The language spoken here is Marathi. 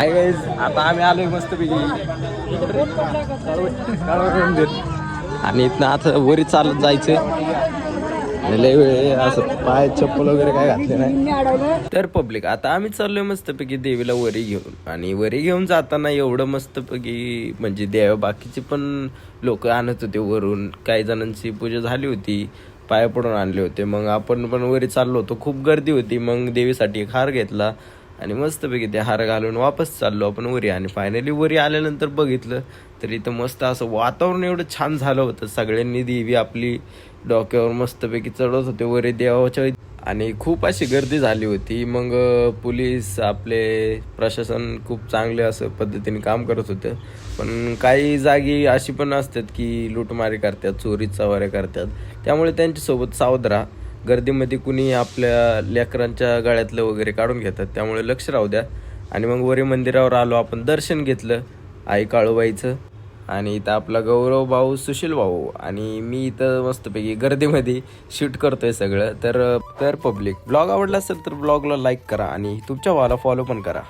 हाय गाईज, आता आम्ही आलोय मस्तपैकी मंदिर आणि इथनं आता वरी चालत जायचं आणि लय वेळ असं पाय चप्पल वगैरे काय घातले नाही. तर पब्लिक आता आम्ही चाललोय मस्तपैकी देवीला वरी घेऊन आणि वरी घेऊन जाताना एवढं मस्तपैकी म्हणजे देव बाकीचे पण लोक आणत होते वरून. काही जणांची पूजा झाली होती, पाया पडून आणले होते. मग आपण पण वरी चाललो होतो, खूप गर्दी होती. मग देवीसाठी एक हार घेतला आणि मस्तपैकी ते हार घालून वापस चाललो आपण वरी. आणि फायनली वरी आल्यानंतर बघितलं तर इथं मस्त असं वातावरण एवढं छान झालं होतं. सगळ्यांनी देवी आपली डोक्यावर मस्तपैकी चढवत होते वरी देवाच्या आणि खूप अशी गर्दी झाली होती. मग पोलीस आपले प्रशासन खूप चांगले असं पद्धतीने काम करत होतं. पण काही जागी अशी पण असतात की लूटमारी करतात, चोरी चवाऱ्या करतात. त्यामुळे त्यांच्यासोबत सावध राहा. गर्दीमध्ये कुणी आपल्या लेकरांच्या गळ्यातलं वगैरे काढून घेतात, त्यामुळे लक्ष राहू द्या. आणि मग वरी मंदिरावर आलो आपण, दर्शन घेतलं आई काळूबाईचं. आणि इथं आपला गौरव भाऊ, सुशील भाऊ आणि मी इथं मस्तपैकी गर्दीमध्ये शूट करतोय सगळं. तर पब्लिक ब्लॉग आवडला असेल तर ब्लॉगला लाईक करा आणि तुमच्या भावाला फॉलो पण करा.